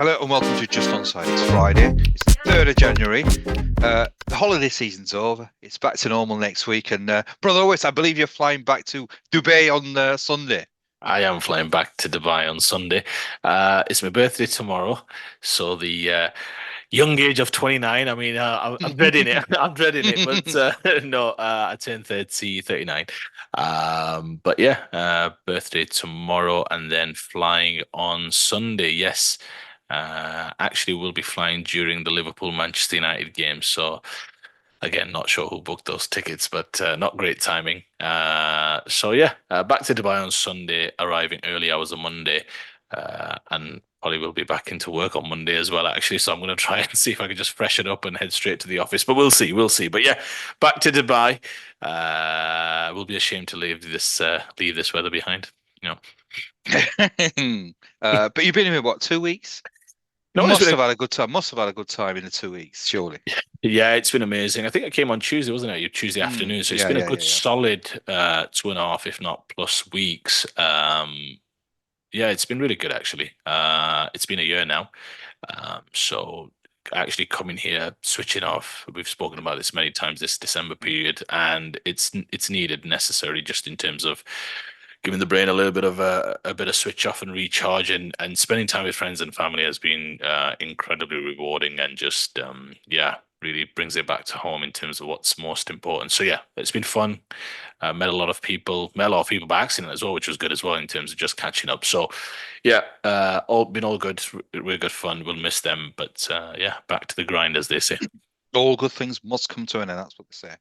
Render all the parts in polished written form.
Hello and welcome to Just Onside. It's Friday. It's the 3rd of January. The holiday season's over. It's back to normal next week. And Brother Lewis, I believe you're flying back to Dubai on Sunday. I am flying back to Dubai on Sunday. It's my birthday tomorrow, so the young age of 29. I mean, I'm dreading it. I'm dreading it, but no, I turn 39. But yeah, birthday tomorrow, and then flying on Sunday. Yes, actually, we'll be flying during the Liverpool Manchester United game. So again, not sure who booked those tickets, but not great timing. So yeah, back to Dubai on Sunday, arriving early hours on Monday, and probably will be back into work on Monday as well, actually. So I'm going to try and see if I can just freshen up and head straight to the office. But we'll see. But yeah, back to Dubai. We'll be ashamed to leave this weather behind. You know. But you've been here, what, 2 weeks? You No, it's must been have had a good time. Must have had a good time in the 2 weeks, surely. Yeah, it's been amazing. I think it came on Tuesday, wasn't it? Tuesday afternoon. So it's Yeah, been a yeah, good yeah, yeah. solid 2.5, if not plus weeks. Yeah, it's been really good actually. It's been a year now. So actually coming here, switching off. We've spoken about this many times this December period, and it's needed, necessary, just in terms of giving the brain a little bit of a bit of switch off and recharge, and spending time with friends and family has been incredibly rewarding, and just yeah, really brings it back to home in terms of what's most important. So yeah, it's been fun. Met a lot of people by accident as well, which was good as well in terms of just catching up. So yeah, all good, really good fun. We'll miss them, but yeah, back to the grind, as they say. All good things must come to an end. That's what they say.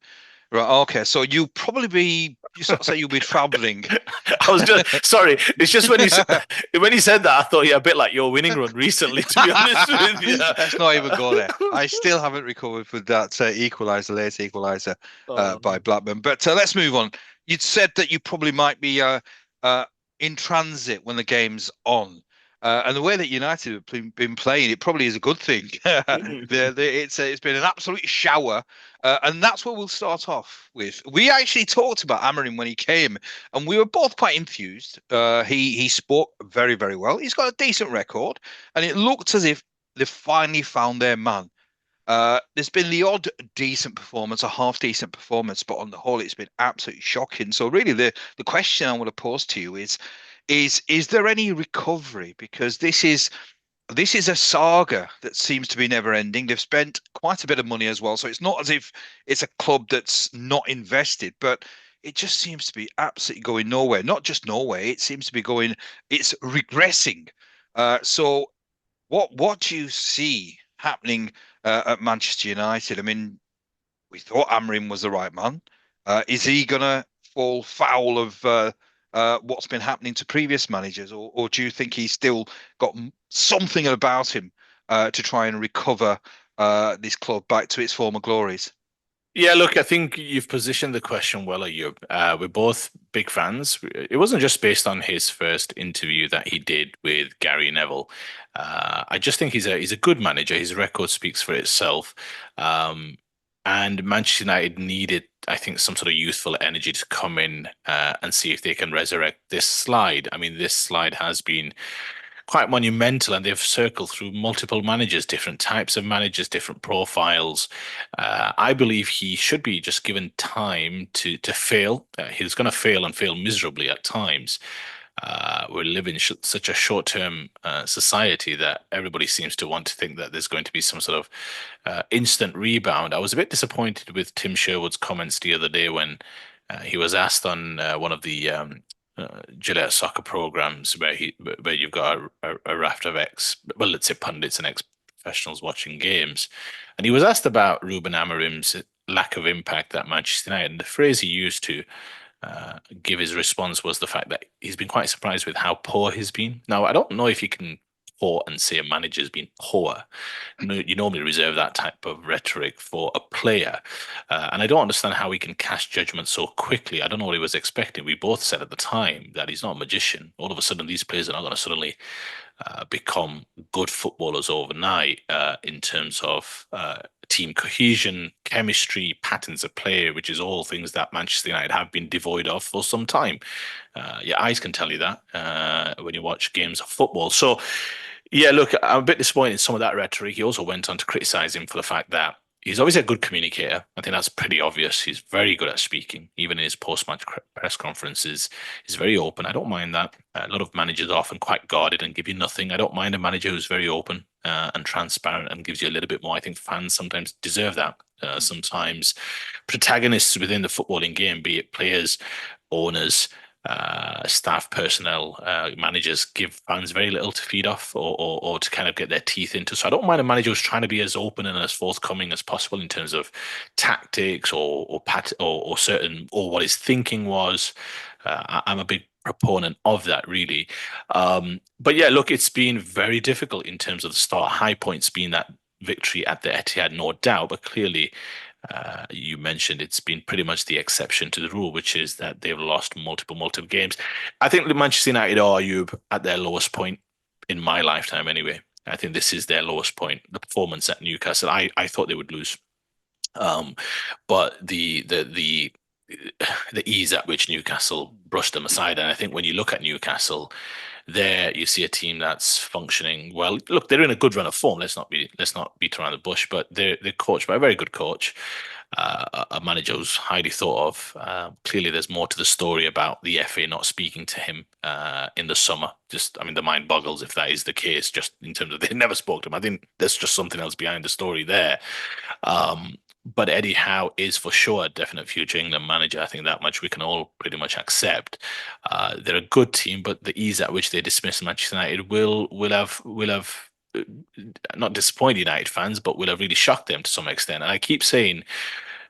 Right. Okay. So you sort of say you'll be traveling. I was just sorry. It's just when he said that, I thought, yeah, a bit like your winning run recently. To be honest with you. Let's not even go there. I still haven't recovered with that late equaliser by Um, Blackburn. But let's move on. You'd said that you probably might be uh, in transit when the game's on. And the way that United have been playing, it probably is a good thing. It's been an absolute shower, and that's what we'll start off with. We actually talked about Amorim when he came, and we were both quite enthused. He spoke very, very well. He's got a decent record, and it looked as if they've finally found their man. There's been the odd decent performance, a half decent performance, but on the whole, it's been absolutely shocking. So really, the question I want to pose to you is there any recovery? Because this is a saga that seems to be never ending. They've spent quite a bit of money as well, so it's not as if it's a club that's not invested, but it just seems to be absolutely going nowhere. Not just nowhere, it seems to be going, it's regressing. So what do you see happening at Manchester United? I mean, we thought Amorim was the right man. Is he gonna fall foul of what's been happening to previous managers, or do you think he's still got something about him to try and recover this club back to its former glories? Yeah, look, I think you've positioned the question well, Ayub. We're both big fans. It wasn't just based on his first interview that he did with Gary Neville. I just think he's a good manager. His record speaks for itself. Um, and Manchester United needed, I think, some sort of youthful energy to come in and see if they can resurrect this slide. I mean, this slide has been quite monumental, and they've circled through multiple managers, different types of managers, different profiles. I believe he should be just given time to fail. He's going to fail and fail miserably at times. We live in such a short-term society that everybody seems to want to think that there's going to be some sort of instant rebound. I was a bit disappointed with Tim Sherwood's comments the other day when he was asked on one of the Gillette soccer programs where you've got a raft of let's say pundits and ex-professionals watching games, and he was asked about Ruben Amorim's lack of impact at Manchester United, and the phrase he used to give his response was the fact that he's been quite surprised with how poor he's been. Now, I don't know if you can poor and say a manager's been poor. No, you normally reserve that type of rhetoric for a player. And I don't understand how he can cast judgment so quickly. I don't know what he was expecting. We both said at the time that he's not a magician. All of a sudden, these players are not going to suddenly become good footballers overnight in terms of team cohesion, chemistry, patterns of play, which is all things that Manchester United have been devoid of for some time. Your eyes can tell you that when you watch games of football. So Yeah, look, I'm a bit disappointed in some of that rhetoric. He also went on to criticize him for the fact that he's obviously a good communicator. I think that's pretty obvious. He's very good at speaking, even in his post-match press conferences. He's very open. I don't mind that. A lot of managers are often quite guarded and give you nothing. I don't mind a manager who's very open and transparent and gives you a little bit more. I think fans sometimes deserve that. Sometimes protagonists within the footballing game, be it players, owners, staff personnel, managers give fans very little to feed off or to kind of get their teeth into. So I don't mind a manager who's trying to be as open and as forthcoming as possible in terms of tactics or certain or what his thinking was. I'm a big proponent of that, really. But yeah, look, it's been very difficult in terms of the start. High points being that victory at the Etihad, no doubt, but clearly you mentioned it's been pretty much the exception to the rule, which is that they've lost multiple games. I think the Manchester United are Ayub at their lowest point in my lifetime, anyway. I think this is their lowest point. The performance at Newcastle, I thought they would lose, um, but the ease at which Newcastle brushed them aside, and I think when you look at Newcastle, there you see a team that's functioning well. Look, they're in a good run of form. Let's not beat around the bush, but they're coached by a very good coach, a manager who's highly thought of. Clearly, there's more to the story about the FA not speaking to him in the summer. Just, I mean, the mind boggles if that is the case. Just in terms of they never spoke to him. I think there's just something else behind the story there. Um, but Eddie Howe is for sure a definite future England manager. I think that much we can all pretty much accept. They're a good team, but the ease at which they dismiss Manchester United will have not disappointed United fans, but will have really shocked them to some extent. And I keep saying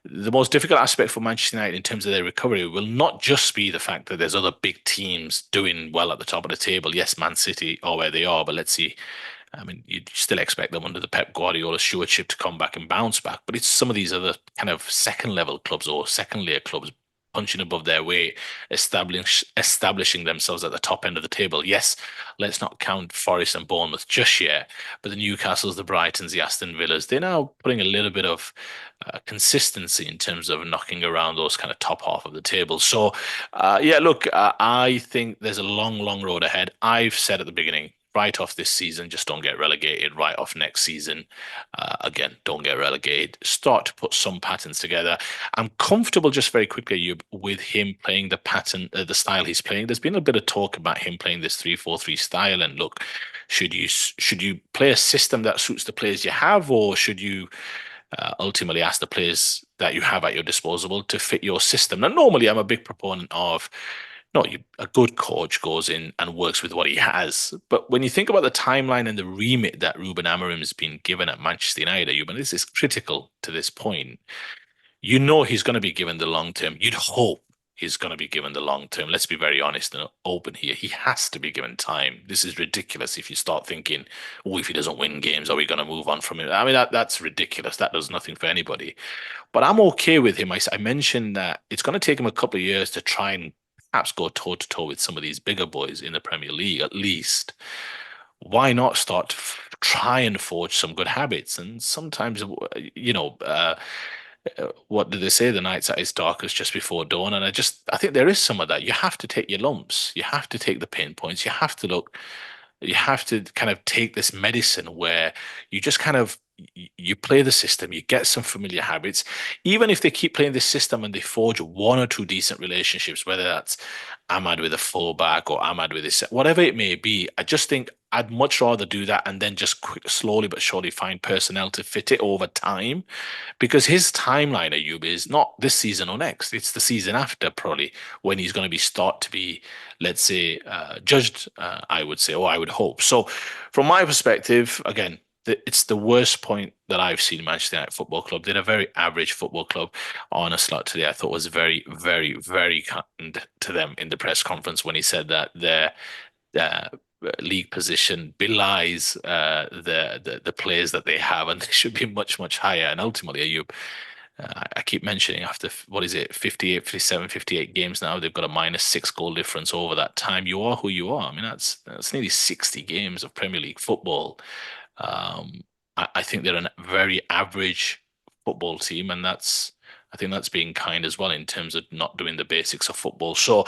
the most difficult aspect for Manchester United in terms of their recovery will not just be the fact that there's other big teams doing well at the top of the table. Yes, Man City are where they are, but let's see. I mean, you'd still expect them under the Pep Guardiola stewardship to come back and bounce back, but it's some of these other kind of second level clubs or second layer clubs punching above their weight, establishing themselves at the top end of the table. Yes, let's not count Forest and Bournemouth just yet, but the Newcastles, the Brightons, the Aston Villas, they're now putting a little bit of consistency in terms of knocking around those kind of top half of the table. So, yeah, look, I think there's a long road ahead. I've said at the beginning, right off this season, just don't get relegated. Right off next season, again, don't get relegated. Start to put some patterns together. I'm comfortable, just very quickly, with him playing the pattern, the style he's playing. There's been a bit of talk about him playing this 3-4-3 style, and look, should you play a system that suits the players you have, or should you ultimately ask the players that you have at your disposal to fit your system? Now, normally, I'm a big proponent of no, a good coach goes in and works with what he has. But when you think about the timeline and the remit that Ruben Amorim has been given at Manchester United, and this is critical to this point, you know he's going to be given the long term. You'd hope he's going to be given the long term. Let's be very honest and open here. He has to be given time. This is ridiculous if you start thinking, oh, if he doesn't win games, are we going to move on from him? I mean, that's ridiculous. That does nothing for anybody. But I'm okay with him. I mentioned that it's going to take him a couple of years to try and perhaps go toe to toe with some of these bigger boys in the Premier League, at least. Why not start to try and forge some good habits? And sometimes, what do they say? The night's at its darkest just before dawn. And I think there is some of that. You have to take your lumps. You have to take the pain points. You have to kind of take this medicine where you just kind of you play the system, you get some familiar habits. Even if they keep playing this system and they forge one or two decent relationships, whether that's Ahmad with a fullback or Ahmad with his whatever it may be, I just think I'd much rather do that and then just slowly but surely find personnel to fit it over time, because his timeline, Ayub, is not this season or next. It's the season after, probably, when he's going to be start to be, let's say, judged, I would say, or I would hope. So, from my perspective, again, it's the worst point that I've seen Manchester United Football Club. They're a very average football club. Arne Slot today, I thought, was very kind to them in the press conference when he said that their uh, league position belies the players that they have, and they should be much higher. And ultimately, I keep mentioning after what is it, 58, 57, 58 games now, they've got a -6 goal difference over that time. You are who you are. I mean, that's nearly 60 games of Premier League football. Um, I think they're a very average football team, and I think that's being kind as well in terms of not doing the basics of football. So,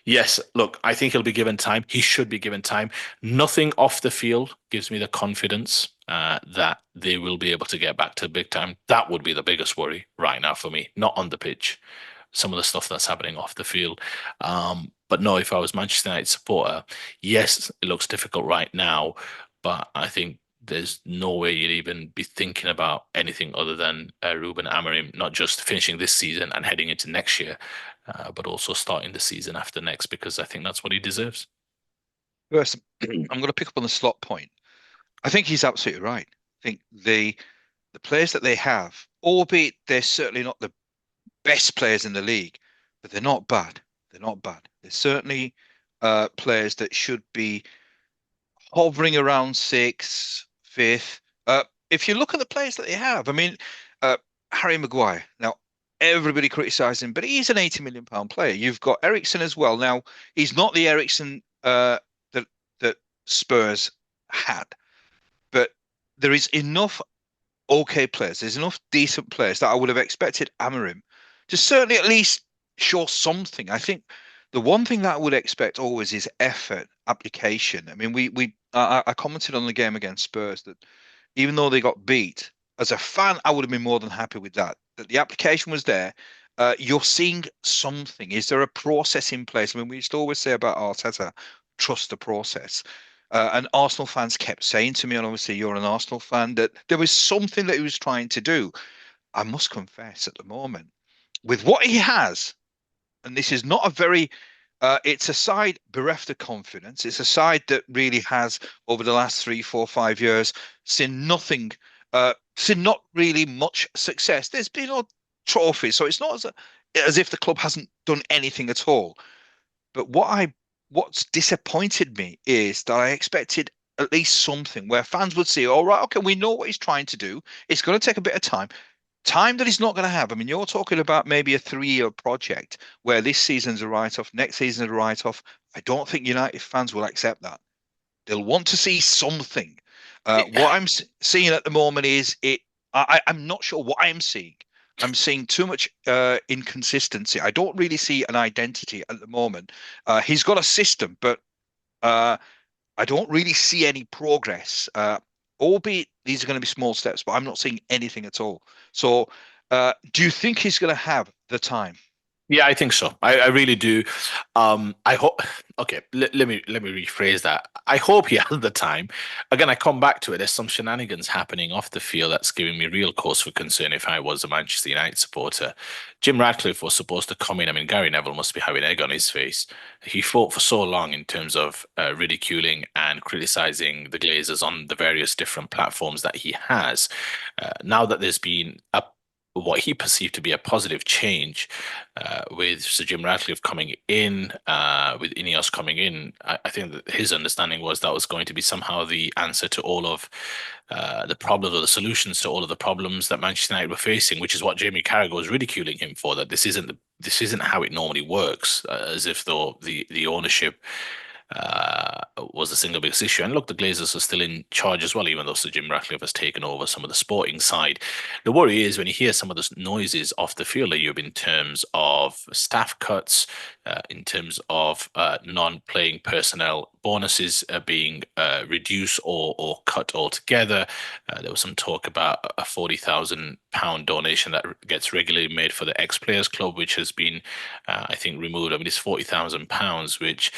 Yes, look, I think he'll be given time. He should be given time. Nothing off the field gives me the confidence that they will be able to get back to big time. That would be the biggest worry right now for me, not on the pitch. Some of the stuff that's happening off the field. But no, if I was Manchester United supporter, yes, it looks difficult right now, but I think there's no way you'd even be thinking about anything other than Ruben Amorim, not just finishing this season and heading into next year, but also starting the season after next, because I think that's what he deserves. First, I'm going to pick up on the slot point. I think he's absolutely right. I think the players that they have, albeit they're certainly not the best players in the league, but they're not bad. They're not bad. They're certainly players that should be hovering around sixth, fifth. If you look at the players that they have, I mean, Harry Maguire. Now, everybody criticised him, but he's an 80 million pound player. You've got Ericsson as well. Now, he's not the Ericsson that Spurs had, but there is enough okay players. There's enough decent players that I would have expected Amorim to certainly at least show something. I think the one thing that I would expect always is effort, application. I mean, I commented on the game against Spurs that even though they got beat, as a fan, I would have been more than happy with that. That the application was there. You're seeing something. Is there a process in place? I mean, we used to always say about Arteta, trust the process. And Arsenal fans kept saying to me, and obviously you're an Arsenal fan, that there was something that he was trying to do. I must confess at the moment, with what he has, and this is not a very, it's a side bereft of confidence. It's a side that really has, over the last 3, 4, 5 years, seen not really much success. There's been no trophies, so it's not as if the club hasn't done anything at all. But what's disappointed me is that I expected at least something where fans would say, all right, okay, we know what he's trying to do. It's going to take a bit of time. Time that he's not going to have. I mean, you're talking about maybe a 3-year project where this season's a write-off, next season's a write-off. I don't think United fans will accept that. They'll want to see something. What I'm seeing at the moment is it. I'm not sure what I'm seeing. I'm seeing too much inconsistency. I don't really see an identity at the moment. He's got a system, but uh, I don't really see any progress. Albeit these are going to be small steps, but I'm not seeing anything at all. So, do you think he's going to have the time? Yeah, I think so. I really do. I hope. Okay, let me rephrase that. I hope he has the time. Again, I come back to it. There's some shenanigans happening off the field that's giving me real cause for concern. If I was a Manchester United supporter, Jim Radcliffe was supposed to come in. I mean, Gary Neville must be having egg on his face. He fought for so long in terms of ridiculing and criticizing the Glazers on the various different platforms that he has. Now that there's been a what he perceived to be a positive change with Sir Jim Ratcliffe coming in, with Ineos coming in. I think that his understanding was that was going to be somehow the answer to all of the problems or the solutions to all of the problems that Manchester United were facing, which is what Jamie Carragher was ridiculing him for. That this isn't how it normally works, as if though the ownership was the single biggest issue. And look, the Glazers are still in charge as well, even though Sir Jim Ratcliffe has taken over some of the sporting side. The worry is when you hear some of the noises off the field, Ayub, in terms of staff cuts, in terms of non-playing personnel bonuses being reduced or cut altogether. There was some talk about a £40,000 donation that gets regularly made for the ex-players club, which has been, I think, removed. I mean, it's £40,000, which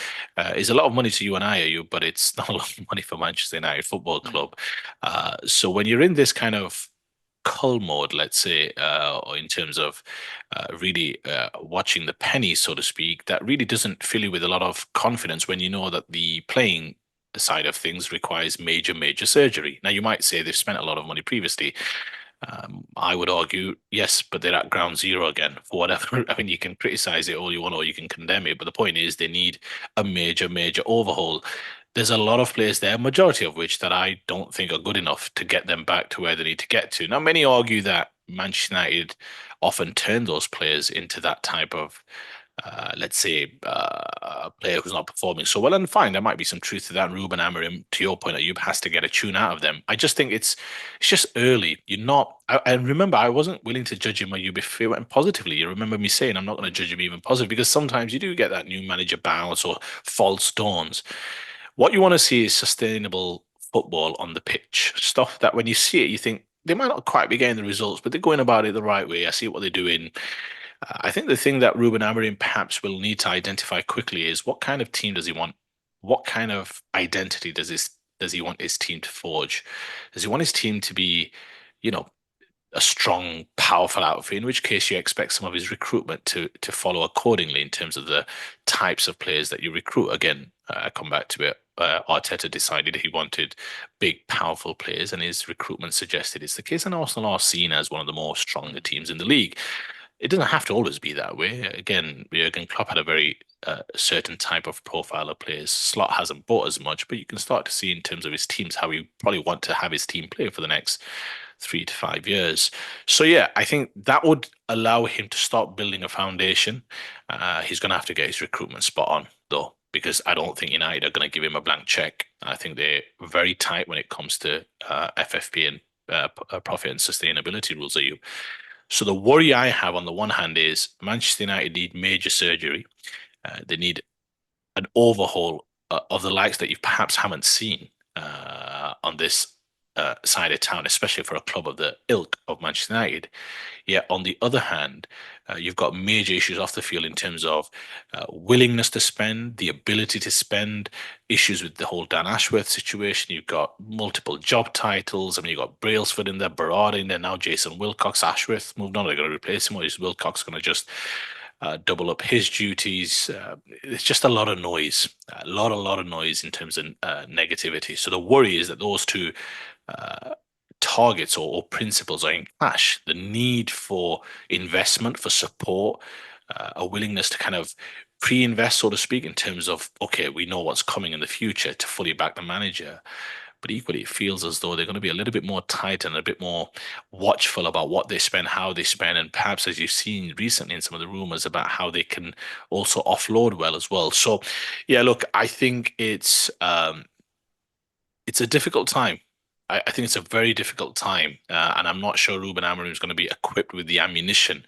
is a lot of money to you and I, you, but it's not a lot of money for Manchester United Football Mm. Club. So when you're in this kind of cull mode, let's say, or in terms of really watching the pennies, so to speak, that really doesn't fill you with a lot of confidence when you know that the playing side of things requires major surgery. Now, you might say they've spent a lot of money previously. I would argue, yes, but they're at ground zero again for whatever. I mean, you can criticize it all you want or you can condemn it, but the point is they need a major overhaul. There's a lot of players there, majority of which that I don't think are good enough to get them back to where they need to get to. Now, many argue that Manchester United often turn those players into that type of let's say, a player who's not performing so well. And fine, there might be some truth to that. Ruben Amorim, to your point, Ayub has to get a tune out of them. I just think it's just early. You're not. And remember, I wasn't willing to judge him, Ayub, if it went positively. You remember me saying I'm not going to judge him even positive because sometimes you do get that new manager bounce or false dawns. What you want to see is sustainable football on the pitch. Stuff that when you see it, you think they might not quite be getting the results, but they're going about it the right way. I see what they're doing. I think the thing that Ruben Amorim perhaps will need to identify quickly is what kind of team does he want? What kind of identity does he want his team to forge? Does he want his team to be, you know, a strong, powerful outfit, in which case you expect some of his recruitment to follow accordingly in terms of the types of players that you recruit. Again, I come back to it. Arteta decided he wanted big, powerful players, and his recruitment suggested it's the case. And Arsenal are seen as one of the more stronger teams in the league. It doesn't have to always be that way. Again, Jurgen Klopp had a very certain type of profile of players. Slot hasn't bought as much, but you can start to see in terms of his teams how he probably want to have his team play for the next 3 to 5 years. So yeah, I think that would allow him to start building a foundation. He's going to have to get his recruitment spot on though, because I don't think United are going to give him a blank check. I think they're very tight when it comes to FFP and profit and sustainability rules. Are you? So the worry I have on the one hand is Manchester United need major surgery. They need an overhaul of the likes that you perhaps haven't seen on this side of town, especially for a club of the ilk of Manchester United. Yet on the other hand, you've got major issues off the field in terms of willingness to spend, the ability to spend, issues with the whole Dan Ashworth situation. You've got multiple job titles. I mean, you've got Brailsford in there, Berardi in there, now Jason Wilcox. Ashworth moved on. They're going to replace him, or is Wilcox going to just double up his duties? It's just a lot of noise, a lot of noise in terms of negativity. So the worry is that those two uh, targets or principles are in clash. The need for investment, for support, a willingness to kind of pre-invest, so to speak, in terms of, okay, we know what's coming in the future to fully back the manager. But equally, it feels as though they're going to be a little bit more tight and a bit more watchful about what they spend, how they spend, and perhaps, as you've seen recently in some of the rumors about how they can also offload well as well. So, yeah, look, I think it's a difficult time. I think it's a very difficult time, and I'm not sure Ruben Amorim is going to be equipped with the ammunition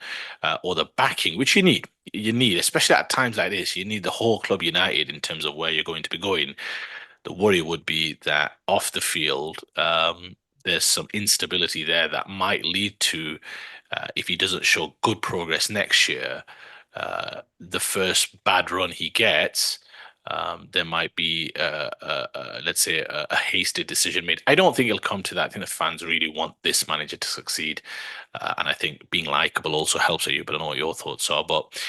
or the backing, which you need. You need, especially at times like this, you need the whole club united in terms of where you're going to be going. The worry would be that off the field, there's some instability there that might lead to, if he doesn't show good progress next year, the first bad run he gets, there might be, let's say, a hasty decision made. I don't think it'll come to that. I think the fans really want this manager to succeed. And I think being likable also helps you, but I don't know what your thoughts are. But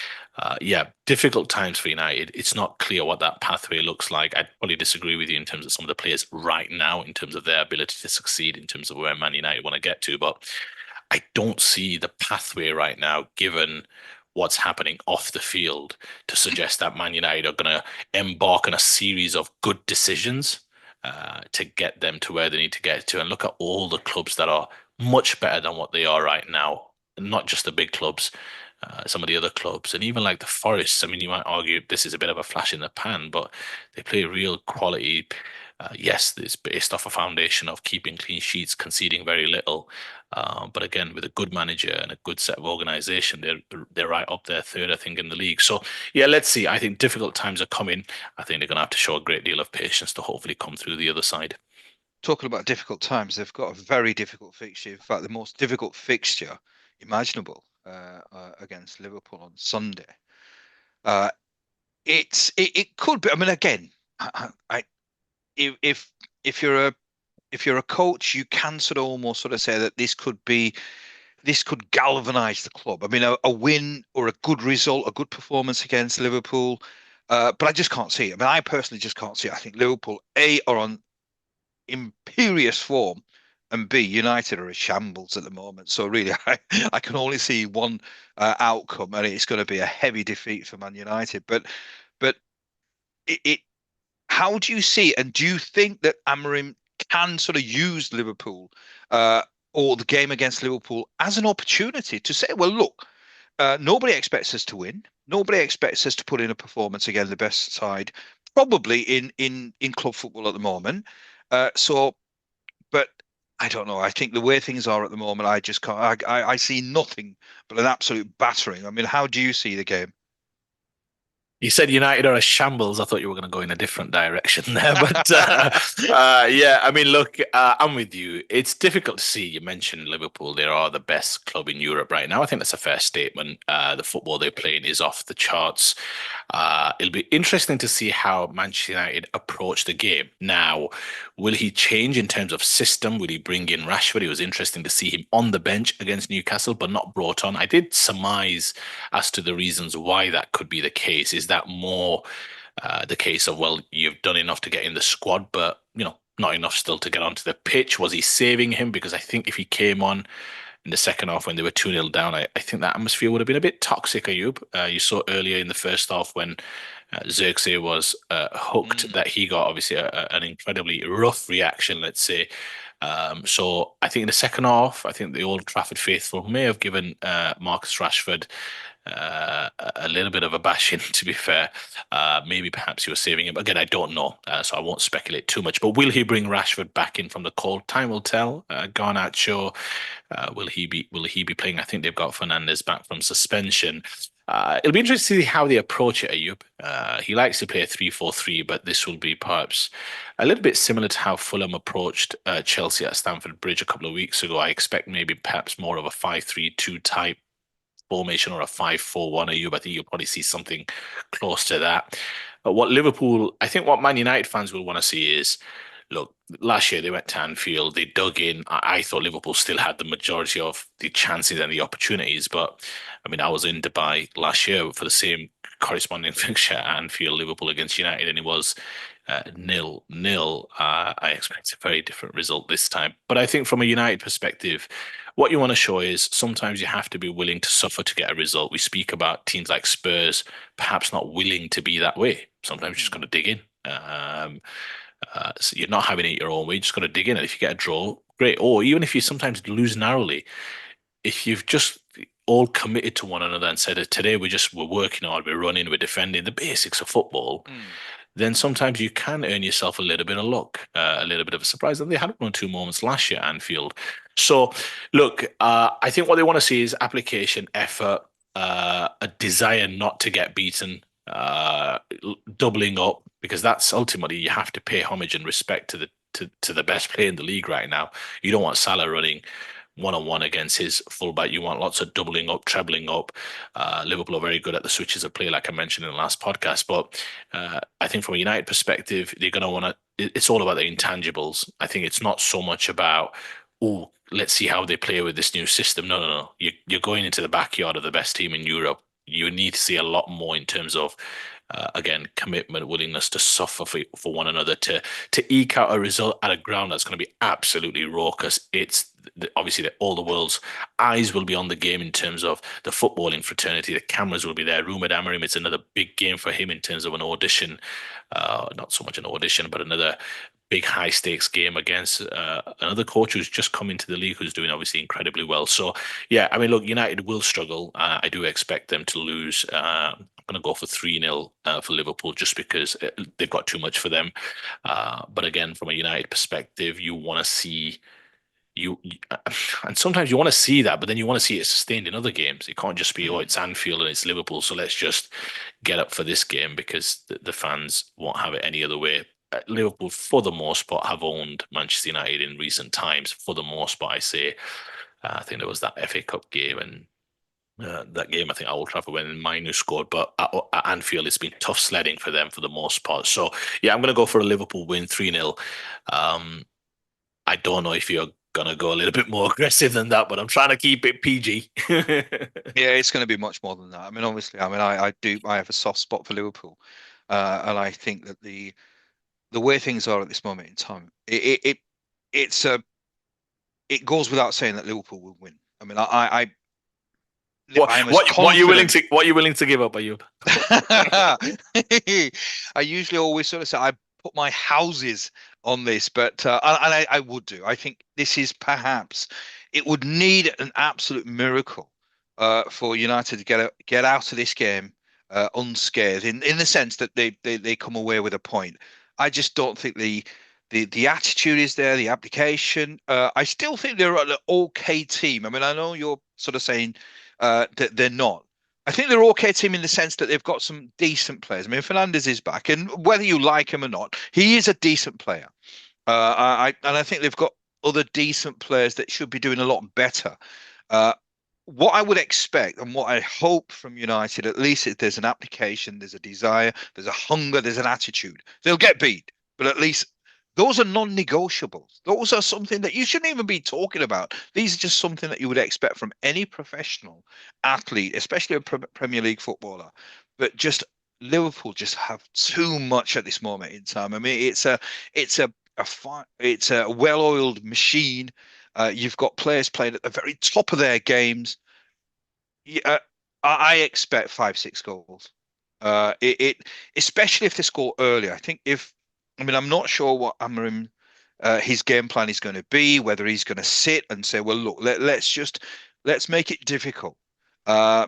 yeah, difficult times for United. It's not clear what that pathway looks like. I'd probably disagree with you in terms of some of the players right now, in terms of their ability to succeed, in terms of where Man United want to get to. But I don't see the pathway right now, given what's happening off the field, to suggest that Man United are going to embark on a series of good decisions to get them to where they need to get to. And look at all the clubs that are much better than what they are right now, not just the big clubs. Some of the other clubs, and even like the Forests. I mean, you might argue this is a bit of a flash in the pan, but they play real quality. Yes, it's based off a foundation of keeping clean sheets, conceding very little. But again, with a good manager and a good set of organisation, they're right up there third, I think, in the league. So yeah, let's see. I think difficult times are coming. I think they're going to have to show a great deal of patience to hopefully come through the other side. Talking about difficult times, they've got a very difficult fixture. In fact, the most difficult fixture imaginable against Liverpool on Sunday. It could be. I mean, again, I if if you're a coach, you can sort of almost sort of say that this could galvanize the club. I mean, a win or a good result, a good performance against Liverpool, but I just can't see it. I mean, I personally just can't see it. I think Liverpool are on imperious form, and B, United are a shambles at the moment. So really, I can only see one outcome, and it's going to be a heavy defeat for Man United. But it how do you see it? And do you think that Amorim can sort of use Liverpool or the game against Liverpool as an opportunity to say, well, look, Nobody expects us to win. Nobody expects us to put in a performance against the best side, probably in club football at the moment. So, but I don't know. I think the way things are at the moment, I just can't. I see nothing but an absolute battering. I mean, how do you see the game? You said United are a shambles. I thought you were going to go in a different direction there, but yeah, I mean, look, I'm with you. It's difficult to see. You mentioned Liverpool; they are the best club in Europe right now. I think that's a fair statement. The football they're playing is off the charts. It'll be interesting to see how Manchester United approach the game. Now, will he change in terms of system? Will he bring in Rashford? It was interesting to see him on the bench against Newcastle, but not brought on. I did surmise as to the reasons why that could be the case. Is that more the case of, well, you've done enough to get in the squad, but not enough still to get onto the pitch? Was he saving him? Because I think if he came on in the second half when they were 2-0 down, I think that atmosphere would have been a bit toxic, Ayub. You saw earlier in the first half when Xerxes was hooked, Mm, that he got obviously an incredibly rough reaction, let's say. So I think in the second half, I think the Old Trafford faithful may have given Marcus Rashford a little bit of a bashing, to be fair. Maybe perhaps he was saving him. Again, I don't know, so I won't speculate too much. But will he bring Rashford back in from the cold? Time will tell. Garnacho, will he be playing? I think they've got Fernandez back from suspension. It'll be interesting to see how they approach it, Ayub. He likes to play a 3-4-3, but this will be perhaps a little bit similar to how Fulham approached Chelsea at Stamford Bridge a couple of weeks ago. I expect maybe perhaps more of a 5-3-2 type formation or a 5-4-1 Ayub. I think you'll probably see something close to that. But I think what Man United fans will want to see is, look, last year they went to Anfield, they dug in. I thought Liverpool still had the majority of the chances and the opportunities, but I mean, I was in Dubai last year for the same corresponding fixture at Anfield, Liverpool against United, and it was 0-0. I expect a very different result this time. But I think from a United perspective, what you want to show is sometimes you have to be willing to suffer to get a result. We speak about teams like Spurs, perhaps not willing to be that way. Sometimes you just got mm, to dig in. So you're not having it your own way. You just got to dig in. And if you get a draw, great. Or even if you sometimes lose narrowly, if you've just all committed to one another and said that today we're working hard, we're running, we're defending the basics of football, mm. then sometimes you can earn yourself a little bit of luck, a little bit of a surprise. And they had one or two moments last year at Anfield. So, look, I think what they want to see is application, effort, a desire not to get beaten, doubling up, because that's ultimately you have to pay homage and respect to the best player in the league right now. You don't want Salah running one-on-one against his fullback. You want lots of doubling up, trebling up. Liverpool are very good at the switches of play, like I mentioned in the last podcast. But I think from a United perspective, they're going to want to. It's all about the intangibles. I think it's not so much about, oh, let's see how they play with this new system. No, no, no. You're going into the backyard of the best team in Europe. You need to see a lot more in terms of, again, commitment, willingness to suffer for one another, to eke out a result at a ground that's going to be absolutely raucous. It's obviously all the world's eyes will be on the game in terms of the footballing fraternity. The cameras will be there. Rumored Amorim, it's another big game for him in terms of an audition. Not so much an audition, but another big high stakes game against another coach who's just come into the league, who's doing obviously incredibly well. So yeah, I mean, look, United will struggle. I do expect them to lose. I'm going to go for 3-0 for Liverpool just because they've got too much for them. But again, from a United perspective, you want to see and sometimes you want to see that, but then you want to see it sustained in other games. It can't just be, oh, Mm. it's Anfield and it's Liverpool, so let's just get up for this game because the fans won't have it any other way. Liverpool, for the most part, have owned Manchester United in recent times. For the most part, I say. I think there was that FA Cup game and that game, I think, at Old Trafford when Manu scored, but at Anfield, it's been tough sledding for them for the most part. So, yeah, I'm going to go for a Liverpool win 3-0. Um, I don't know if you're gonna go a little bit more aggressive than that, but I'm trying to keep it PG. Yeah, it's going to be much more than that. I mean, obviously, I have a soft spot for Liverpool, and I think that the way things are at this moment in time, it's it goes without saying that Liverpool will win. I mean, What I'm as what are you willing confident. to what are you willing to give up, Ayub? I usually always sort of say I put my houses on this, but I would do. I think this is perhaps it would need an absolute miracle for United to get out of this game unscathed in the sense that they come away with a point. I just don't think the attitude is there, the application. I still think they're an okay team. I mean, I know you're sort of saying that they're not. I think they're okay team in the sense that they've got some decent players. I mean, Fernandez is back, and whether you like him or not, he is a decent player. I think they've got other decent players that should be doing a lot better. Uh, what I would expect and what I hope from United, at least, is there's an application, there's a desire, there's a hunger, there's an attitude. They'll get beat, but at least those are non-negotiables. Those are something that you shouldn't even be talking about. These are just something that you would expect from any professional athlete, especially a Premier League footballer. But just Liverpool just have too much at this moment in time. I mean, it's it's a well-oiled machine. You've got players playing at the very top of their games. Yeah, I expect 5, 6 goals. It especially if they score early. I think if I mean I'm not sure what Amorim his game plan is going to be, whether he's going to sit and say, well, look, let's make it difficult. Uh,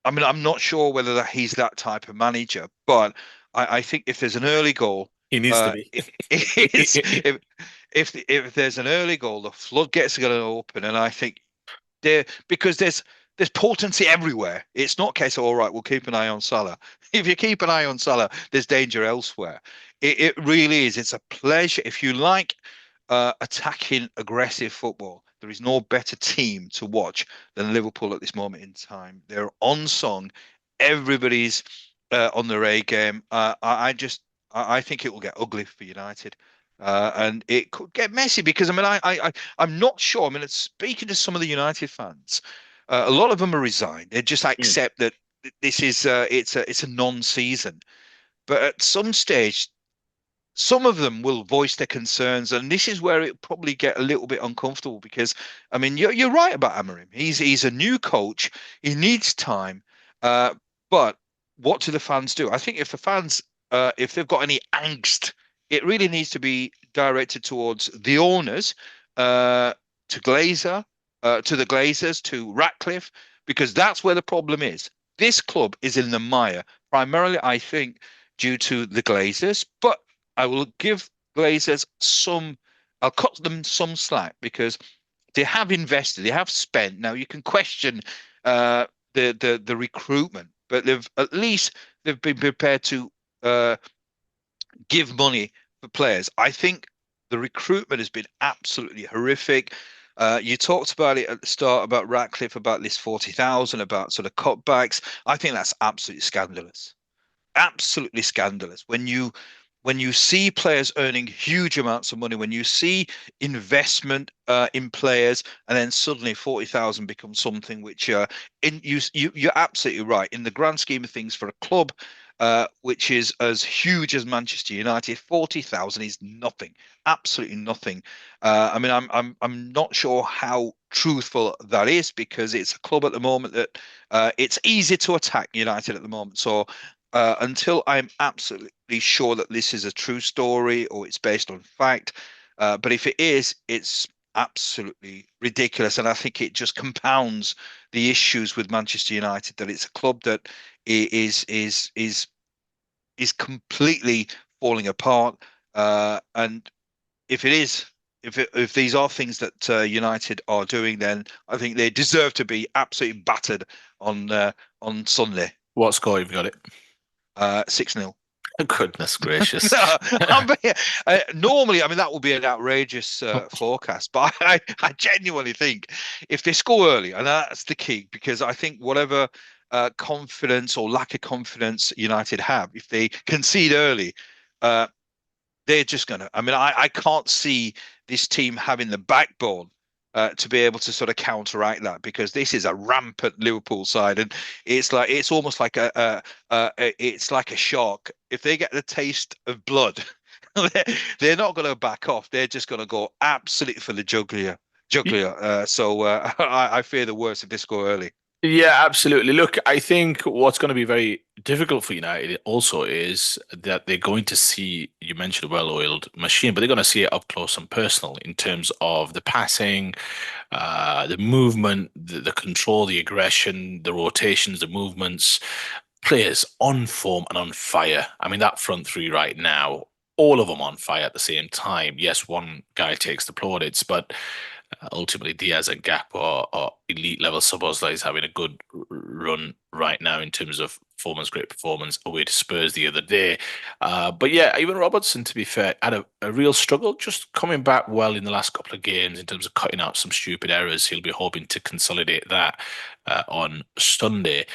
I mean, I'm not sure whether he's that type of manager, but I think if there's an early goal, He needs to be. if there's an early goal, the floodgates are going to open, and I think because there's potency everywhere. It's not a case of all right, we'll keep an eye on Salah. If you keep an eye on Salah, there's danger elsewhere. It really is. It's a pleasure if you like attacking, aggressive football. There is no better team to watch than Liverpool at this moment in time. They're on song. Everybody's on their A game. I think it will get ugly for United. And it could get messy because I mean I'm not sure. I mean, speaking to some of the United fans, a lot of them are resigned. They just Mm. accept that this is it's a non-season. But at some stage, some of them will voice their concerns, and this is where it probably get a little bit uncomfortable because I mean you're right about Amorim. He's a new coach. He needs time. Uh, but what do the fans do? I think if the fans if they've got any angst, it really needs to be directed towards the owners, uh, to Glazer, to the Glazers, to Ratcliffe, because that's where the problem is. This club is in the mire, primarily, I think, due to the Glazers, but I will give Glazers some, I'll cut them some slack because they have invested, they have spent. Now you can question uh, the recruitment, but they've been prepared to uh, give money for players. I think the recruitment has been absolutely horrific. You talked about it at the start about Ratcliffe, about this 40,000, about sort of cutbacks. I think that's absolutely scandalous, absolutely scandalous when you see players earning huge amounts of money, when you see investment in players, and then suddenly 40,000 becomes something which you're absolutely right. In the grand scheme of things, for a club which is as huge as Manchester United, 40,000 is nothing, absolutely nothing. I mean, I'm not sure how truthful that is because it's a club at the moment that it's easy to attack United at the moment. So until I'm absolutely sure that this is a true story or it's based on fact. But if it is, it's absolutely ridiculous, and I think it just compounds the issues with Manchester United. That it's a club that is completely falling apart. And if it is, if these are things that United are doing, then I think they deserve to be absolutely battered on Sunday. What score have you got it? 6-0. Goodness gracious. Normally, I mean, that would be an outrageous forecast, but I genuinely think if they score early, and that's the key, because I think whatever confidence or lack of confidence United have, if they concede early, uh, they're just going to. I mean, I can't see this team having the backbone to be able to sort of counteract that because this is a rampant Liverpool side, and it's almost like it's like a shark. If they get the taste of blood, they're not going to back off. They're just going to go absolutely for the jugular. Jugular. So I fear the worst if they score early. Yeah, absolutely. Look, I think what's going to be very difficult for United also is that they're going to see, you mentioned a well-oiled machine, but they're going to see it up close and personal in terms of the passing, the movement, the control, the aggression, the rotations, the movements, players on form and on fire. I mean, that front three right now, all of them on fire at the same time. Yes, one guy takes the plaudits, but ultimately Diaz and Gap are elite level. Szoboszlai is having a good run right now in terms of performance, great performance away to Spurs the other day. But yeah, even Robertson, to be fair, had a real struggle, just coming back well in the last couple of games in terms of cutting out some stupid errors. He'll be hoping to consolidate that on Sunday.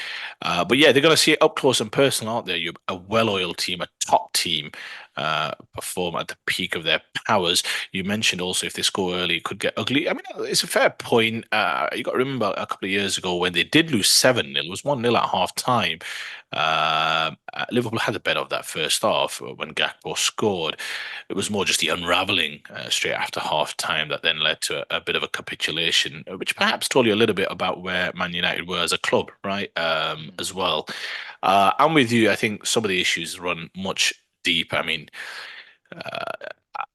But yeah, they're going to see it up close and personal, aren't they? You're a well-oiled team, a top team, perform at the peak of their powers. You mentioned also if they score early, it could get ugly. I mean, it's a fair point. You got to remember a couple of years ago when they did lose 7-0, it was 1-0 at half time. Liverpool had the better of that first half when Gakpo scored. It was more just the unraveling straight after half time that then led to a bit of a capitulation, which perhaps told you a little bit about where Man United were as a club, right? As well. I'm with you. I think some of the issues run much deeper. I mean, uh,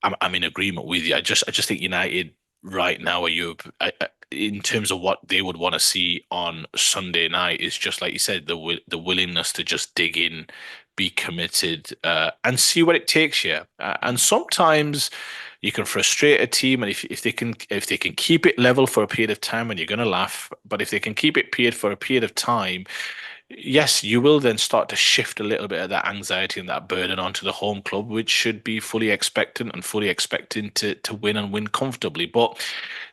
I'm in agreement with you. I just think United right now are you in terms of what they would want to see on Sunday night is just like you said, the willingness to just dig in, be committed, and see what it takes you. And sometimes you can frustrate a team, and if they can keep it level for a period of time, and you're going to laugh, but if they can keep it period for a period of time, yes, you will then start to shift a little bit of that anxiety and that burden onto the home club, which should be fully expectant and fully expecting to win and win comfortably. But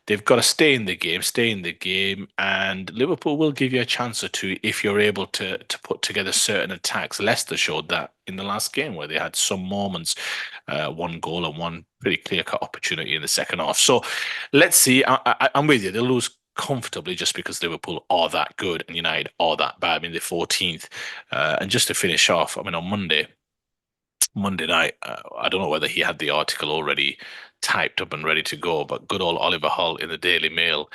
they've got to stay in the game, and Liverpool will give you a chance or two if you're able to put together certain attacks. Leicester showed that in the last game where they had some moments, one goal and one pretty clear-cut opportunity in the second half. So let's see. I'm with you. They'll lose comfortably just because Liverpool are that good and United are that bad. I mean, they're 14th. And just to finish off, I mean, on Monday night, I don't know whether he had the article already typed up and ready to go, but good old Oliver Hull in the Daily Mail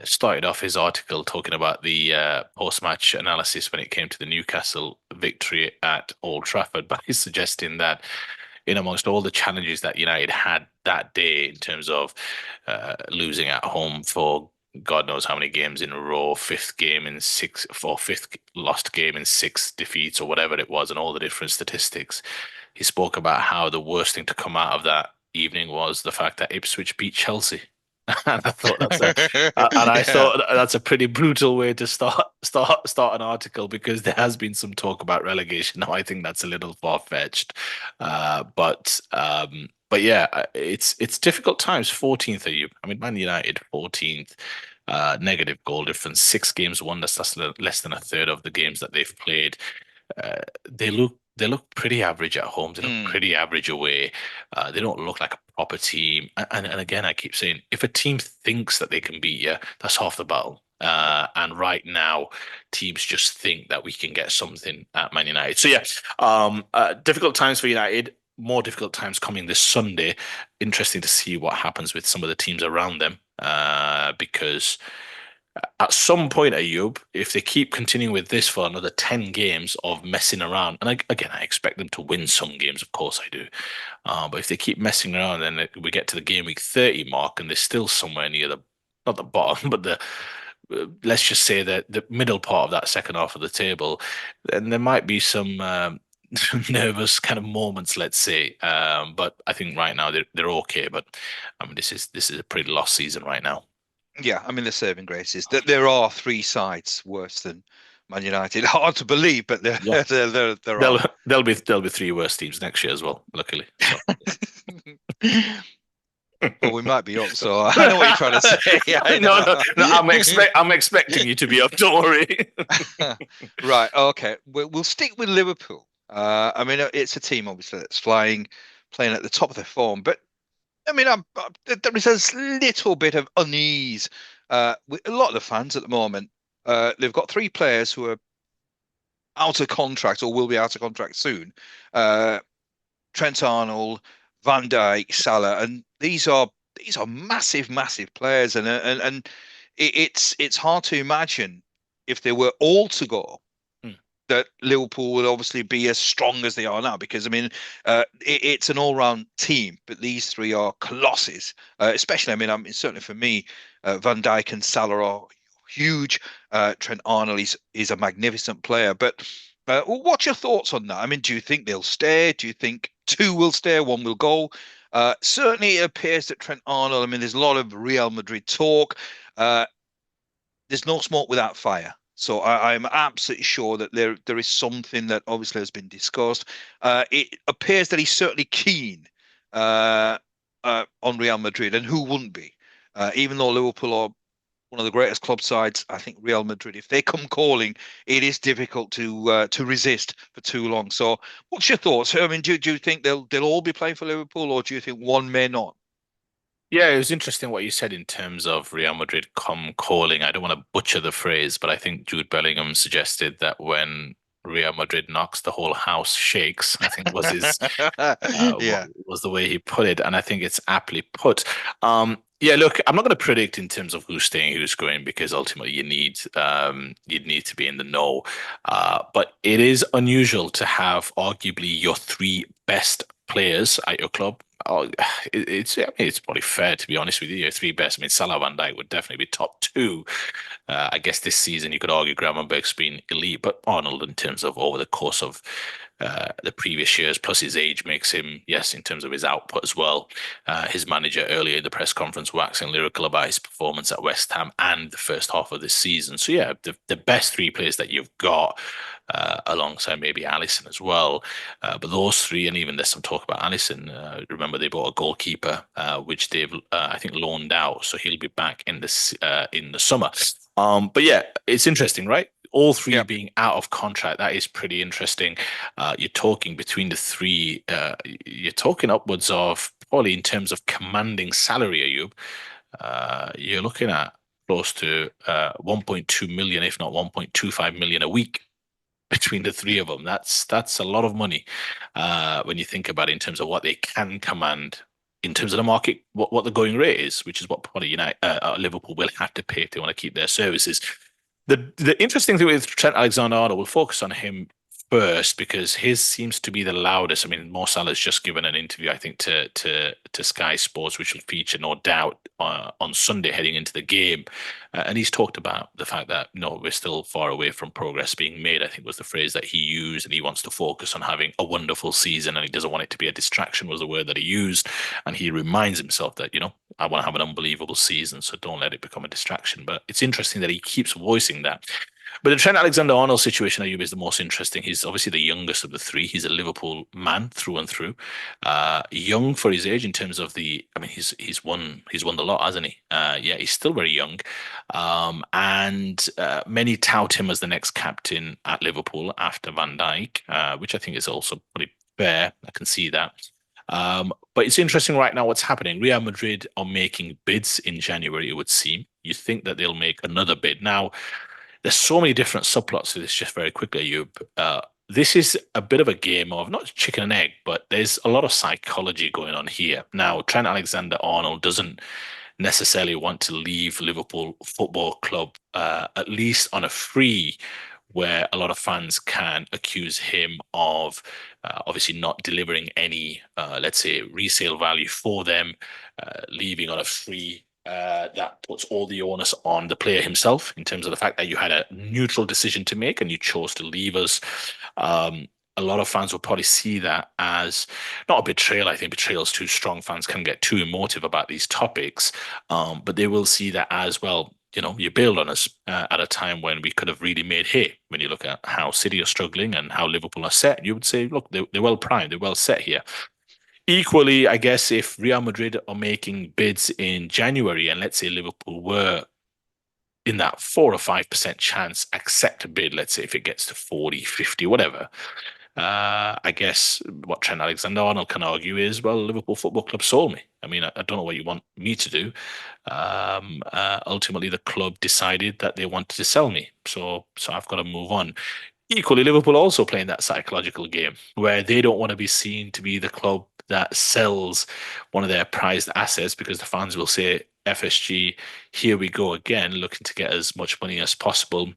started off his article talking about the post-match analysis when it came to the Newcastle victory at Old Trafford by suggesting that in amongst all the challenges that United had that day in terms of losing at home for God knows how many games in a row, fifth game in six, for fifth lost game in six defeats or whatever it was, and all the different statistics. He spoke about how the worst thing to come out of that evening was the fact that Ipswich beat Chelsea. And I thought and I Yeah. thought that's a pretty brutal way to start an article because there has been some talk about relegation. Now I think that's a little far-fetched, but yeah, it's difficult times. 14th are you? I mean, Man United 14th, negative goal difference, 6 games won. That's less than a third of the games that they've played. They look pretty average at home. They look Mm. pretty average away. They don't look like a proper team. And again, I keep saying, if a team thinks that they can beat you, that's half the battle. And right now, teams just think that we can get something at Man United. So yeah, difficult times for United. More difficult times coming this Sunday. Interesting to see what happens with some of the teams around them. Because at some point, Ayub, if they keep continuing with this for another 10 games of messing around, and again, I expect them to win some games, of course I do. But if they keep messing around, then we get to the game week 30 mark and they're still somewhere near not the bottom, but let's just say that the middle part of that second half of the table, then there might be some nervous kind of moments, let's say. But I think right now they're okay. But I mean, this is a pretty lost season right now. Yeah, I mean the saving grace is that there are three sides worse than Man United. Hard to believe, but there Yeah. there There'll are. there'll be three worse teams next year as well, luckily. So Well, we might be up, so I know what you're trying to say. I no, no, no. know. I'm expecting you to be up. Don't worry. Right, okay. We'll stick with Liverpool. I mean, it's a team obviously that's flying, playing at the top of their form, but I mean, there is a little bit of unease with a lot of the fans at the moment. They've got three players who are out of contract or will be out of contract soon. Uh, Trent Arnold, Van Dijk, Salah, and these are massive, massive players, and it's hard to imagine. if they were all to go, Hmm. that Liverpool will obviously be as strong as they are now, because I mean, it's an all-round team, but these three are colossus. Especially, I mean, certainly for me, Van Dijk and Salah are huge. Trent Arnold is a magnificent player. But what's your thoughts on that? I mean, do you think they'll stay? Do you think two will stay, one will go? Certainly, it appears that Trent Arnold. I mean, there's a lot of Real Madrid talk. Uh, there's no smoke without fire. So I'm absolutely sure that there is something that obviously has been discussed. It appears that he's certainly keen uh, on Real Madrid, and who wouldn't be? Even though Liverpool are one of the greatest club sides, I think Real Madrid, if they come calling, it is difficult to resist for too long. So, what's your thoughts? I mean, do you think they'll all be playing for Liverpool, or do you think one may not? Yeah, it was interesting what you said in terms of Real Madrid come calling. I don't want to butcher the phrase, but I think Jude Bellingham suggested that when Real Madrid knocks, the whole house shakes, I think was his Yeah, was the way he put it, and I think it's aptly put. Yeah, look, I'm not going to predict in terms of who's staying, who's going, because ultimately you'd need to be in the know. But it is unusual to have arguably your three best players at your club. Oh, I mean, it's probably fair to be honest with you. Your three best. I mean, Salah, Van Dijk would definitely be top two. I guess this season you could argue Gravenberch's been elite, but Arnold, in terms of over the course of the previous years, plus his age makes him, yes, in terms of his output as well. His manager earlier in the press conference waxing lyrical about his performance at West Ham and the first half of this season. So yeah, the best three players that you've got, alongside maybe Allison as well. But those three, and even there's some talk about Allison. Remember, they bought a goalkeeper, which they've I think loaned out, so he'll be back in the summer. But yeah, it's interesting, right? All three yeah. being out of contract, that is pretty interesting. You're talking between the three, you're talking upwards of probably in terms of commanding salary, Ayub. You're looking at close to 1.2 million, if not 1.25 million a week between the three of them. That's a lot of money when you think about it in terms of what they can command in terms of the market, what the going rate is, which is what probably Liverpool will have to pay if they want to keep their services. The interesting thing with Trent-Alexander Arnold, we'll focus on him first because his seems to be the loudest. I mean, Mo Salah's just given an interview, I think, to Sky Sports, which will feature no doubt on Sunday heading into the game, and he's talked about the fact that no, we're still far away from progress being made. I think was the phrase that he used, and he wants to focus on having a wonderful season, and he doesn't want it to be a distraction. Was the word that he used, and he reminds himself that I want to have an unbelievable season, so don't let it become a distraction. But it's interesting that he keeps voicing that. But the Trent Alexander-Arnold situation, Ayub, is the most interesting. He's obviously the youngest of the three. He's a Liverpool man through and through. Young for his age in terms of I mean, he's won the lot, hasn't he? Yeah, he's still very young. And many tout him as the next captain at Liverpool after Van Dijk, which I think is also pretty fair. I can see that. But it's interesting right now what's happening. Real Madrid are making bids in January, it would seem. You think that they'll make another bid. Now, there's so many different subplots to this, just very quickly, you. This is a bit of a game of not chicken and egg, but there's a lot of psychology going on here. Now, Trent Alexander-Arnold doesn't necessarily want to leave Liverpool Football Club, at least on a free, where a lot of fans can accuse him of obviously not delivering any, let's say, resale value for them, leaving on a free. That puts all the onus on the player himself in terms of the fact that you had a neutral decision to make and you chose to leave us. Um, a lot of fans will probably see that as not a betrayal. I think betrayal is too strong. Fans can get too emotive about these topics, but they will see that as well. You bailed on us at a time when we could have really made hay. When you look at how City are struggling and how Liverpool are set, you would say, look, they're well primed, they're well set here. Equally, I guess if Real Madrid are making bids in January and let's say Liverpool were in that 4 or 5% chance accept a bid, let's say if it gets to 40, 50, whatever, I guess what Trent Alexander-Arnold can argue is, well, Liverpool Football Club sold me. I mean, I don't know what you want me to do. Ultimately, the club decided that they wanted to sell me, so I've got to move on. Equally, Liverpool also playing that psychological game where they don't want to be seen to be the club that sells one of their prized assets because the fans will say, FSG, here we go again, looking to get as much money as possible.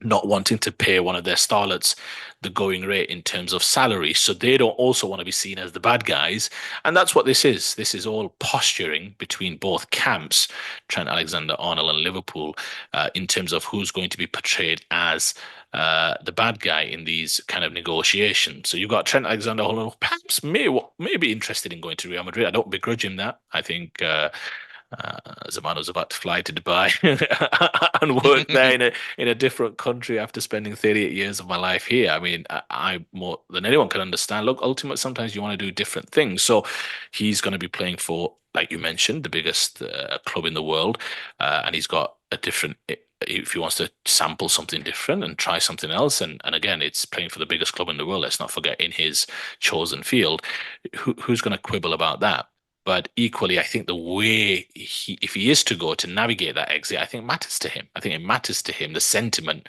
not wanting to pay one of their starlets the going rate in terms of salary. So they don't also want to be seen as the bad guys. And that's what this is. This is all posturing between both camps, Trent-Alexander Arnold and Liverpool, in terms of who's going to be portrayed as the bad guy in these kind of negotiations. So you've got Trent-Alexander Arnold, who perhaps may be interested in going to Real Madrid. I don't begrudge him that. I think Zamano's about to fly to Dubai and work there in a different country after spending 38 years of my life here. I mean, I more than anyone can understand. Look, ultimately, sometimes you want to do different things. So he's going to be playing for, like you mentioned, the biggest club in the world, and he's got a different. If he wants to sample something different and try something else, and again, it's playing for the biggest club in the world. Let's not forget in his chosen field. Who's going to quibble about that? But equally, I think the way if he is to go to navigate that exit, I think matters to him. I think it matters to him the sentiment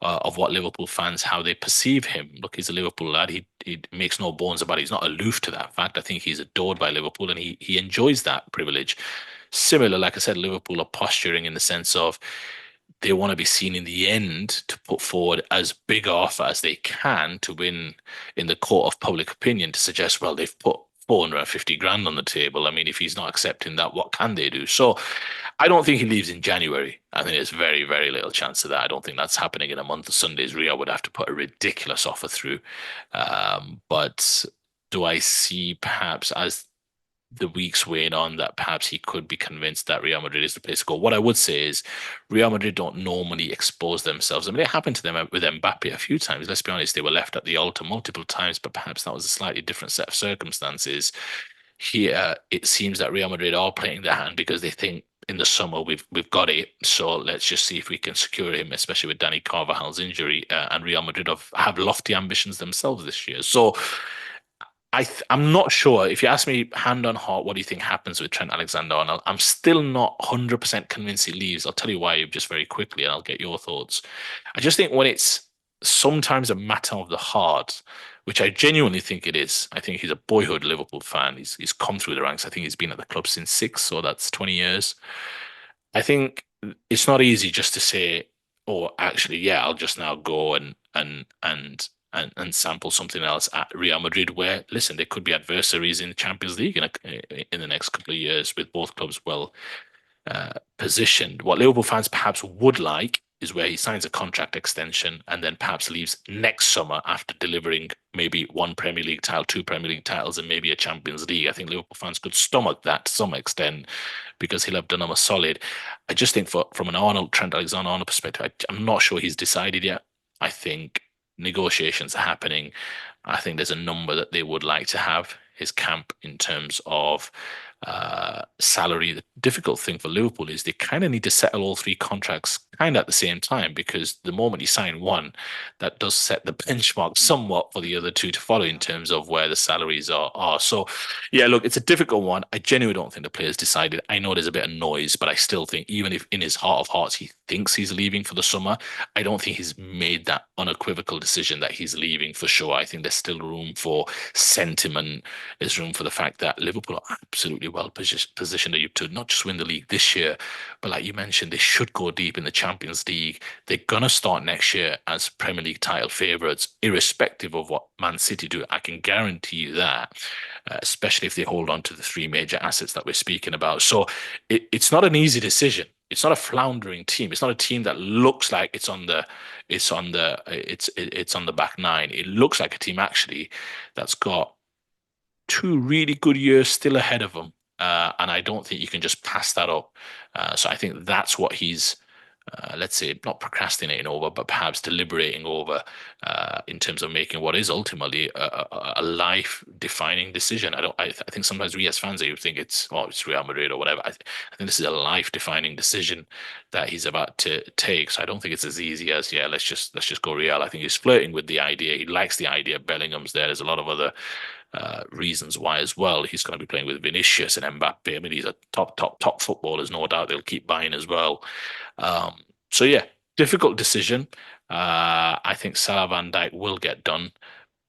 of what Liverpool fans, how they perceive him. Look, he's a Liverpool lad. He makes no bones about it. He's not aloof to that fact. I think he's adored by Liverpool, and he enjoys that privilege. Similar, like I said, Liverpool are posturing in the sense of they want to be seen in the end to put forward as big offer as they can to win in the court of public opinion to suggest, well, they've put 450 grand on the table. I mean, if he's not accepting that, what can they do? So I don't think he leaves in January. I think there's very, very little chance of that. I don't think that's happening in a month of Sundays. Rio would have to put a ridiculous offer through. But do I see perhaps as the weeks weighing on that perhaps he could be convinced that Real Madrid is the place to go? What I would say is Real Madrid don't normally expose themselves. I mean, it happened to them with Mbappe a few times. Let's be honest, they were left at the altar multiple times, but perhaps that was a slightly different set of circumstances. Here, it seems that Real Madrid are playing their hand because they think in the summer we've got it. So let's just see if we can secure him, especially with Danny Carvajal's injury. And Real Madrid have lofty ambitions themselves this year. So I'm not sure. If you ask me hand on heart, what do you think happens with Trent Alexander-Arnold? I'm still not 100% convinced he leaves. I'll tell you why just very quickly, and I'll get your thoughts. I just think when it's sometimes a matter of the heart, which I genuinely think it is. I think he's a boyhood Liverpool fan. He's come through the ranks. I think he's been at the club since six, so that's 20 years. I think it's not easy just to say, "Oh, actually, yeah, I'll just now go and sample something else at Real Madrid." Where, listen, there could be adversaries in the Champions League in the next couple of years with both clubs well positioned. What Liverpool fans perhaps would like is where he signs a contract extension and then perhaps leaves next summer after delivering maybe one Premier League title, two Premier League titles, and maybe a Champions League. I think Liverpool fans could stomach that to some extent because he'll have done them a solid. I just think from an Trent Alexander-Arnold perspective, I'm not sure he's decided yet. I think negotiations are happening. I think there's a number that they would like to have his camp in terms of salary. The difficult thing for Liverpool is they kind of need to settle all three contracts kind of at the same time because the moment you sign one, that does set the benchmark somewhat for the other two to follow in terms of where the salaries are. So, yeah, look, it's a difficult one. I genuinely don't think the player's decided. I know there's a bit of noise, but I still think even if in his heart of hearts he thinks he's leaving for the summer, I don't think he's made that unequivocal decision that he's leaving for sure. I think there's still room for sentiment. There's room for the fact that Liverpool are absolutely well positioned to not just win the league this year, but like you mentioned, they should go deep in the Champions League. They're gonna start next year as Premier League title favourites, irrespective of what Man City do. I can guarantee you that, especially if they hold on to the three major assets that we're speaking about. So it's not an easy decision. It's not a floundering team. It's not a team that looks like it's on the back nine. It looks like a team actually that's got two really good years still ahead of him. And I don't think you can just pass that up. So I think that's what he's, let's say, not procrastinating over, but perhaps deliberating over in terms of making what is ultimately a life-defining decision. I think sometimes we as fans, you think it's Real Madrid or whatever. I think this is a life-defining decision that he's about to take. So I don't think it's as easy as, yeah, let's just go Real. I think he's flirting with the idea. He likes the idea. Bellingham's there. There's a lot of other reasons why as well. He's going to be playing with Vinicius and Mbappe. I mean, these are top footballers, no doubt. They'll keep buying as well. So yeah, difficult decision. I think Salah Van Dijk will get done.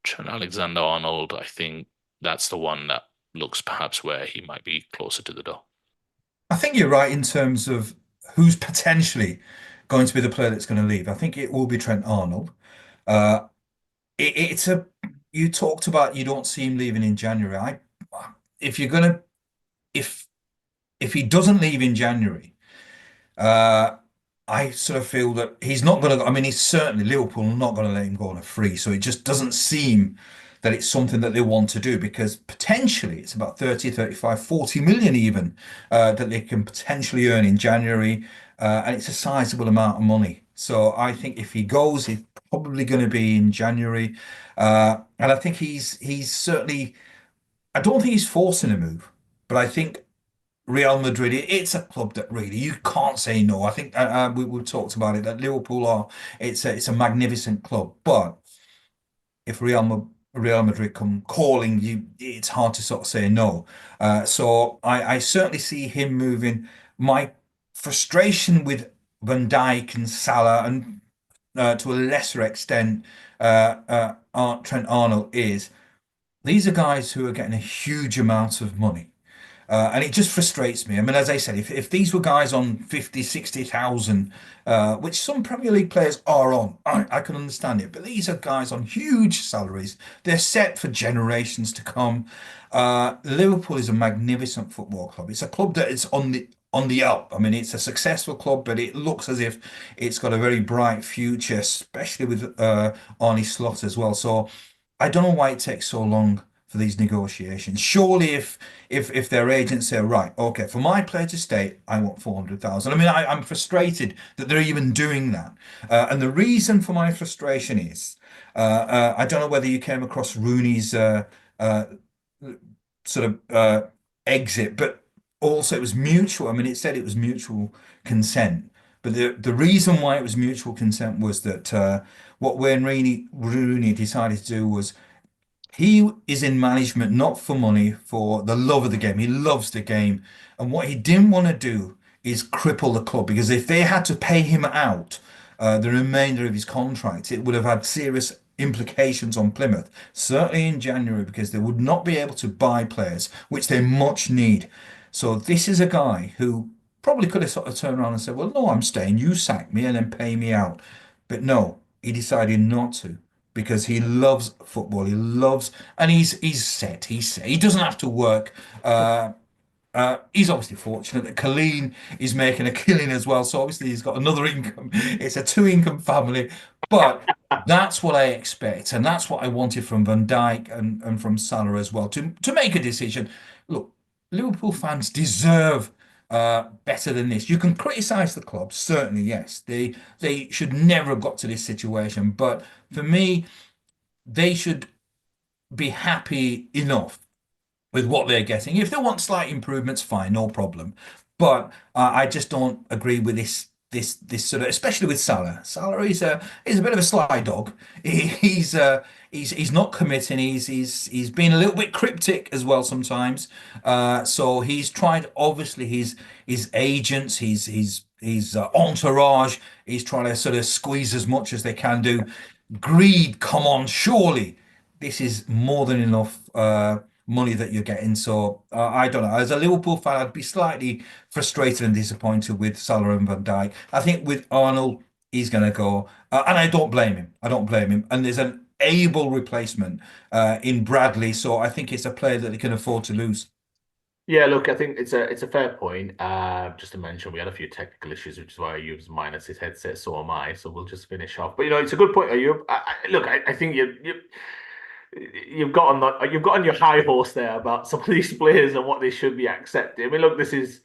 Trent Alexander-Arnold, I think that's the one that looks perhaps where he might be closer to the door. I think you're right in terms of who's potentially going to be the player that's going to leave. I think it will be Trent Arnold. Uh, it's a you talked about you don't see him leaving in January. If you're gonna if if he doesn't leave in January, uh, I sort of feel that he's not going to. I mean, he's certainly Liverpool are not going to let him go on a free. So it just doesn't seem that it's something that they want to do because potentially it's about 30, 35, 40 million even that they can potentially earn in January. And it's a sizable amount of money. So I think if he goes, he's probably going to be in January. And I think he's certainly, I don't think he's forcing a move, but I think Real Madrid, it's a club that really you can't say no. I think we've talked about it that Liverpool are it's a magnificent club, but if Real Madrid come calling you, it's hard to sort of say no. So I certainly see him moving. My frustration with Van Dijk and Salah, and to a lesser extent, Trent Arnold, is these are guys who are getting a huge amount of money. And it just frustrates me. I mean, as I said, if these were guys on 50, 60,000, which some Premier League players are on, I can understand it. But these are guys on huge salaries. They're set for generations to come. Liverpool is a magnificent football club. It's a club that is on the up. I mean, it's a successful club, but it looks as if it's got a very bright future, especially with Arne Slot as well. So I don't know why it takes so long for these negotiations. Surely, if their agents say, right, okay, for my player to stay, I want 400,000. I mean, I'm frustrated that they're even doing that. And the reason for my frustration is, I don't know whether you came across Rooney's uh, sort of exit, but also it was mutual. I mean, it said it was mutual consent. But the reason why it was mutual consent was that what Wayne Rooney decided to do was he is in management not for money, for the love of the game. He loves the game. And what he didn't want to do is cripple the club because if they had to pay him out the remainder of his contract, it would have had serious implications on Plymouth, certainly in January, because they would not be able to buy players, which they much need. So this is a guy who probably could have sort of turned around and said, well, no, I'm staying. You sack me and then pay me out. But no, he decided not to because he loves football. He loves, and he's set. He's set. He doesn't have to work. He's obviously fortunate that Colleen is making a killing as well. So obviously he's got another income. It's a two-income family, but that's what I expect, and that's what I wanted from Van Dijk and from Salah as well to make a decision. Look, Liverpool fans deserve better than this. You can criticise the club, certainly, yes. They should never have got to this situation, but for me, they should be happy enough with what they're getting. If they want slight improvements, fine, no problem. But I just don't agree with this sort of, especially with Salah. Salah is a bit of a sly dog. He's not committing. He's been a little bit cryptic as well sometimes. So he's tried. Obviously, his agents, his entourage. He's trying to sort of squeeze as much as they can do. Greed, come on, surely this is more than enough money that you're getting. So I don't know. As a Liverpool fan, I'd be slightly frustrated and disappointed with Salah and Van Dijk. I think with Arnold, he's going to go, and I don't blame him. I don't blame him. And there's an able replacement in Bradley, so I think it's a player that they can afford to lose. Yeah, look, I think it's a fair point. Just to mention, we had a few technical issues, which is why I used minus his headset. So am I. So we'll just finish off. But it's a good point. I think you've got on your high horse there about some of these players and what they should be accepting. I mean, look, this is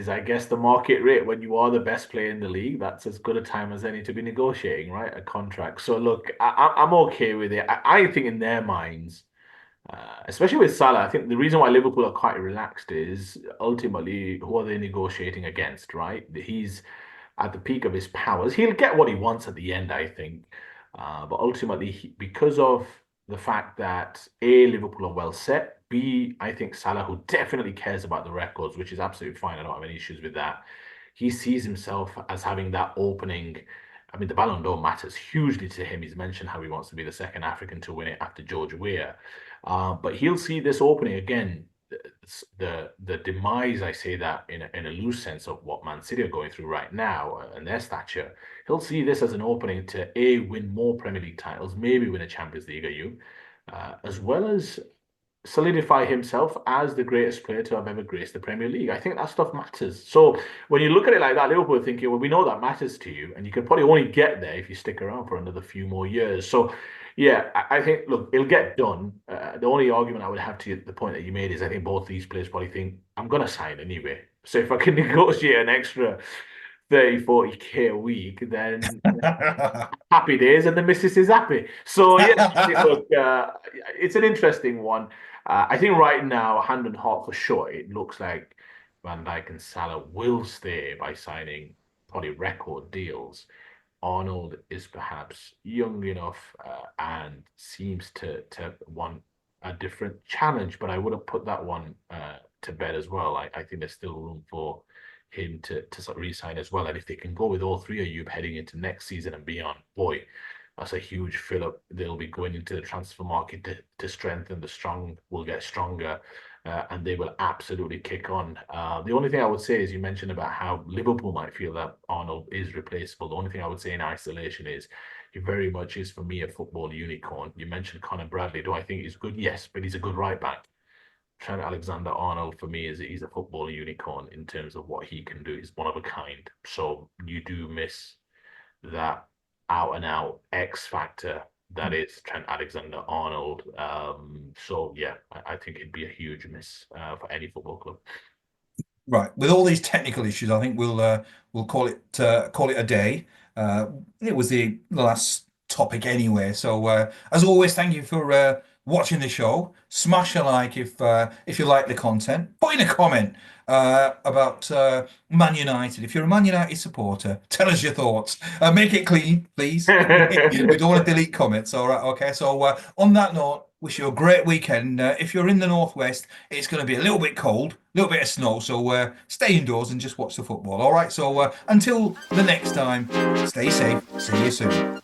I guess the market rate when you are the best player in the league. That's as good a time as any to be negotiating, right? A contract. So look, I'm okay with it. I think in their minds. Especially with Salah, I think the reason why Liverpool are quite relaxed is ultimately who are they negotiating against, right? He's at the peak of his powers. He'll get what he wants at the end, I think. But ultimately, because of the fact that A, Liverpool are well set, B, I think Salah, who definitely cares about the records, which is absolutely fine. I don't have any issues with that. He sees himself as having that opening. I mean, the Ballon d'Or matters hugely to him. He's mentioned how he wants to be the second African to win it after George Weah. But he'll see this opening again. the demise, I say that in a loose sense, of what Man City are going through right now and their stature, he'll see this as an opening to win more Premier League titles, maybe win a Champions League, as well as solidify himself as the greatest player to have ever graced the Premier League. I think that stuff matters. So when you look at it like that, Liverpool are thinking, well, we know that matters to you, and you can probably only get there if you stick around for another few more years. So yeah, I think, look, it'll get done. The only argument I would have to the point that you made is I think both these players probably think, I'm going to sign anyway. So if I can negotiate an extra 30, 40K a week, then happy days, and the missus is happy. So yeah, look, it's an interesting one. I think right now, hand on heart for sure, it looks like Van Dijk and Salah will stay by signing probably record deals. Arnold is perhaps young enough and seems to want a different challenge, but I would have put that one to bed as well. I think there's still room for him to sort of re-sign as well. And if they can go with all three of you heading into next season and beyond, boy, that's a huge fill-up. They'll be going into the transfer market to strengthen. The strong will get stronger, and they will absolutely kick on. The only thing I would say is you mentioned about how Liverpool might feel that Arnold is replaceable. The only thing I would say in isolation is he very much is, for me, a football unicorn. You mentioned Conor Bradley. Do I think he's good? Yes, but he's a good right back. Trent-Alexander Arnold, for me, he's a football unicorn in terms of what he can do. He's one of a kind. So you do miss that out and out X factor that is Trent-Alexander Arnold. So yeah, I think it'd be a huge miss for any football club. Right. With all these technical issues, I think we'll call it a day. It was the last topic anyway. So as always, thank you for watching the show. Smash a like if you like the content. Put in a comment about Man United. If you're a Man United supporter, tell us your thoughts. Make it clean, please. We don't want to delete comments. All right. Okay. So on that note, wish you a great weekend. If you're in the northwest, it's going to be a little bit cold, a little bit of snow. So stay indoors and just watch the football. All right. So until the next time, stay safe. See you soon.